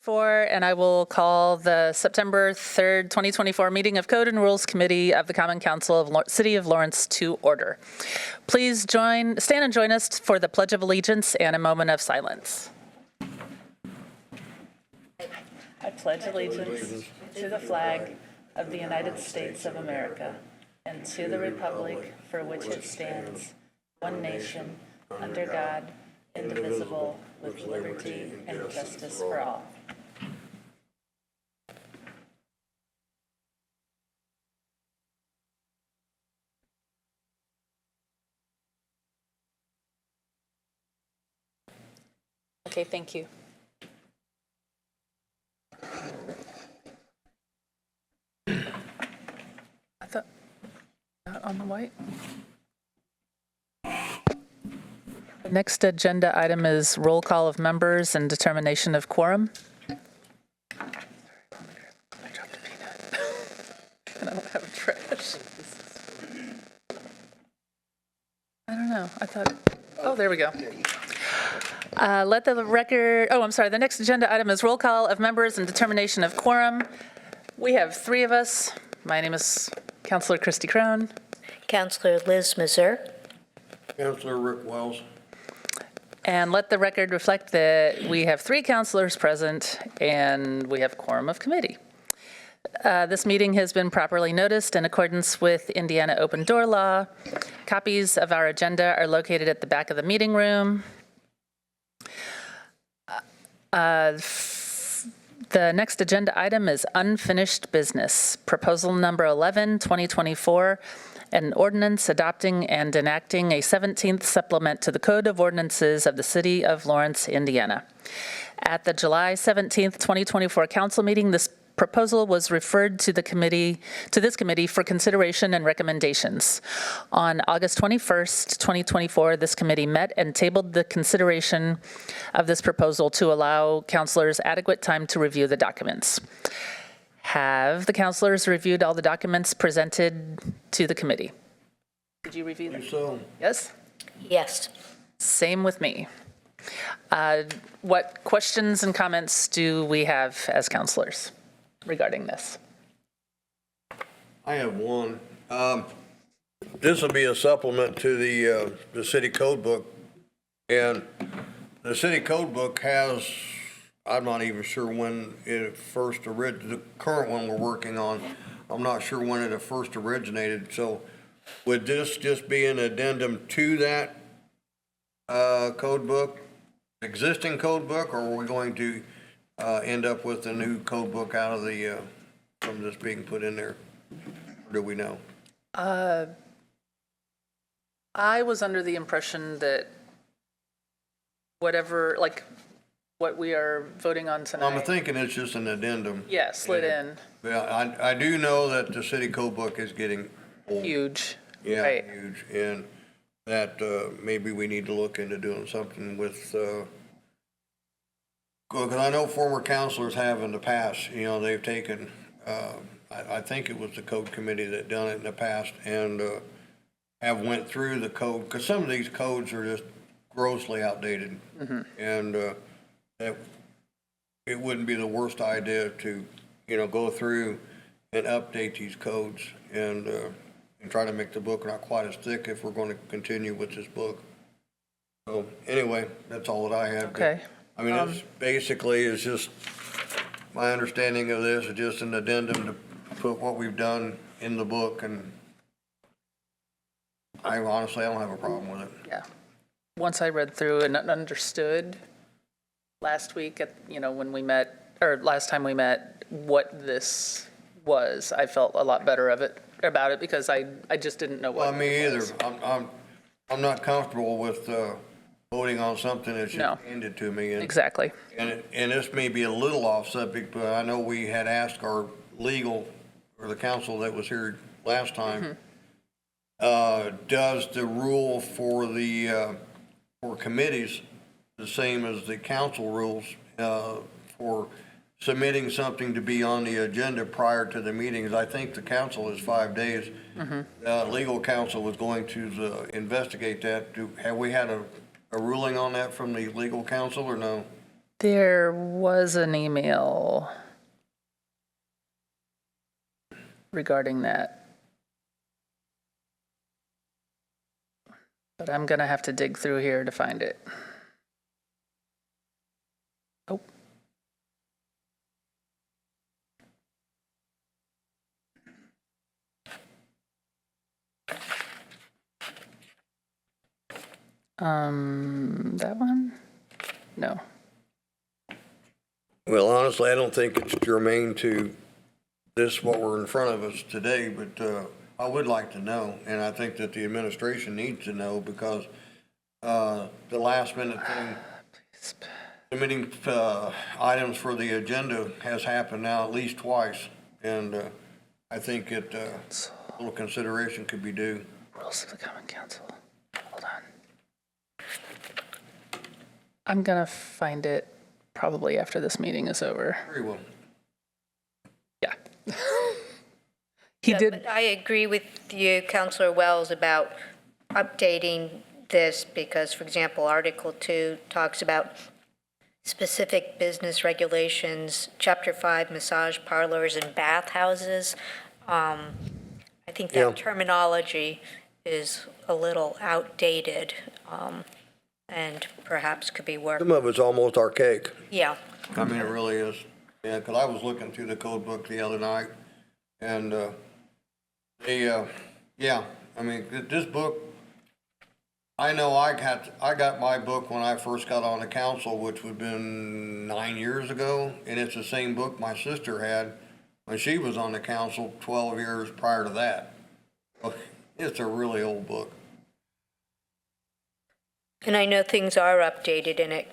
And I will call the September 3rd, 2024 meeting of Code and Rules Committee of the Common Council of City of Lawrence to order. Please stand and join us for the Pledge of Allegiance and a moment of silence. I pledge allegiance to the flag of the United States of America and to the republic for which it stands, one nation, under God, indivisible, with liberty and justice for all. Okay, thank you. I thought, not on the white. The next agenda item is roll call of members and determination of quorum. I dropped a peanut. And I don't have trash. I don't know. I thought, oh, there we go. Let the record, I'm sorry, the next agenda item is roll call of members and determination of quorum. We have three of us. My name is Councilor Christy Crone. Councilor Liz Mazur. Councilor Rick Wells. And let the record reflect that we have three councilors present and we have a quorum of committee. This meeting has been properly noticed in accordance with Indiana open door law. Copies of our agenda are located at the back of the meeting room. The next agenda item is unfinished business. Proposal number 11, 2024, an ordinance adopting and enacting a 17th supplement to the Code of Ordinances of the City of Lawrence, Indiana. At the July 17th, 2024 council meeting, this proposal was referred to this committee for consideration and recommendations. On August 21st, 2024, this committee met and tabled the consideration of this proposal to allow councilors adequate time to review the documents. Have the councilors reviewed all the documents presented to the committee? Did you review them? So, Yes? Yes. Same with me. What questions and comments do we have as councilors regarding this? I have one. This will be a supplement to the city code book. And the city code book has, I'm not even sure when it first originated, the current one we're working on, I'm not sure when it first originated. So would this just be an addendum to that code book, existing code book, or are we going to end up with a new code book out of the, from this being put in there? Or do we know? I was under the impression that whatever, like what we are voting on tonight. I'm thinking it's just an addendum. Yeah, slid in. Yeah, I do know that the city code book is getting old. Huge. Yeah, Right. huge. And that maybe we need to look into doing something with, because I know former counselors have in the past, they've taken, I think it was the code committee that done it in the past, and have went through the code, because some of these codes are just grossly outdated. Mm-hmm. And that it wouldn't be the worst idea to, go through and update these codes and try to make the book not quite as thick if we're going to continue with this book. So anyway, that's all that I had. Okay. I mean, it's basically is just, my understanding of this is just an addendum to put what we've done in the book, and I honestly don't have a problem with it. Yeah. Once I read through and understood last week when we met, or last time we met, what this was, I felt a lot better about it because I just didn't know what. Well, me it either. was. I'm not comfortable with voting on something that's just No. handed to me. And, Exactly. and this may be a little off subject, but I know we had asked our legal, or the council that was here last time, does the rule for the for committees the same as the council rules for submitting something to be on the agenda prior to the meetings? I think the council is 5 days. Legal counsel was going to investigate that. Have we had a ruling on that from the legal counsel or no? There was an email regarding that. But I'm going to have to dig through here to find it. Oh. That one? No. Well, honestly, I don't think it's germane to this, what we're in front of us today, but I would like to know, and I think that the administration needs to know, because the last minute thing, submitting items for the agenda has happened now at least twice, and I think it, a little consideration could be due. Rules of the Common Council. Hold on. I'm going to find it probably after this meeting is over. Very well. Yeah. He Yeah, did. but I agree with you, Councillor Wells, about updating this because, for example, Article 2 talks about specific business regulations, Chapter 5, massage parlors and bathhouses. I think Yeah. that terminology is a little outdated and perhaps could be worked. Some of it's almost archaic. Yeah. I mean, it really is. Yeah, because I was looking through the code book the other night, and yeah, I mean, this book, I know I got my book when I first got on the council, which would have been 9 years ago, and it's the same book my sister had when she was on the council 12 years prior to that. It's a really old book. And I know things are updated in it,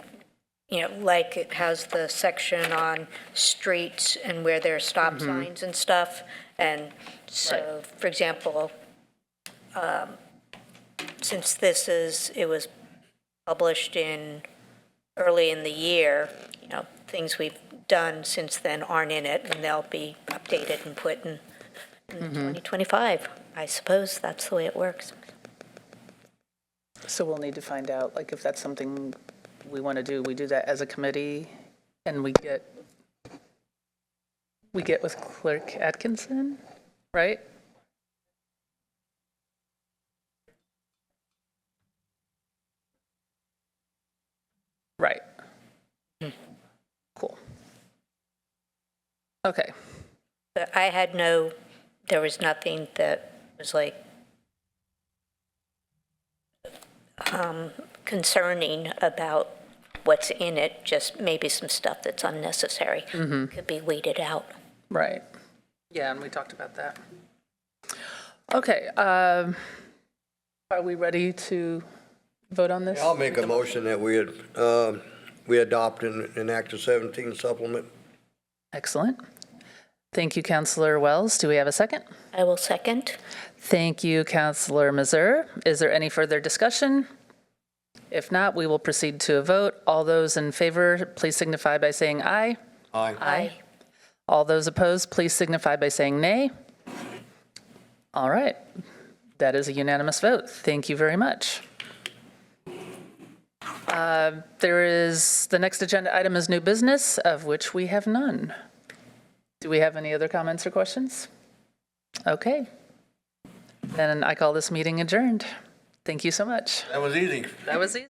like it has the section on streets and where there are stop signs and stuff. And so, for example, since it was published early in the year, things we've done since then aren't in it, and they'll be updated and put in 2025. I suppose that's the way it works. So we'll need to find out, like, if that's something we want to do. We do that as a committee, and we get with Clerk Atkinson, right? Right. Cool. Okay. But there was nothing that was like concerning about what's in it, just maybe some stuff that's unnecessary could be weeded out. Right. Yeah, and we talked about that. Okay. Are we ready to vote on this? I'll make a motion that we adopt and enact a 17 supplement. Excellent. Thank you, Councillor Wells. Do we have a second? I will second. Thank you, Councillor Mazur. Is there any further discussion? If not, we will proceed to a vote. All those in favor, please signify by saying aye. Aye. Aye. All those opposed, please signify by saying nay. All right. That is a unanimous vote. Thank you very much. The next agenda item is new business, of which we have none. Do we have any other comments or questions? Okay. Then I call this meeting adjourned. Thank you so much. That was easy. That was easy.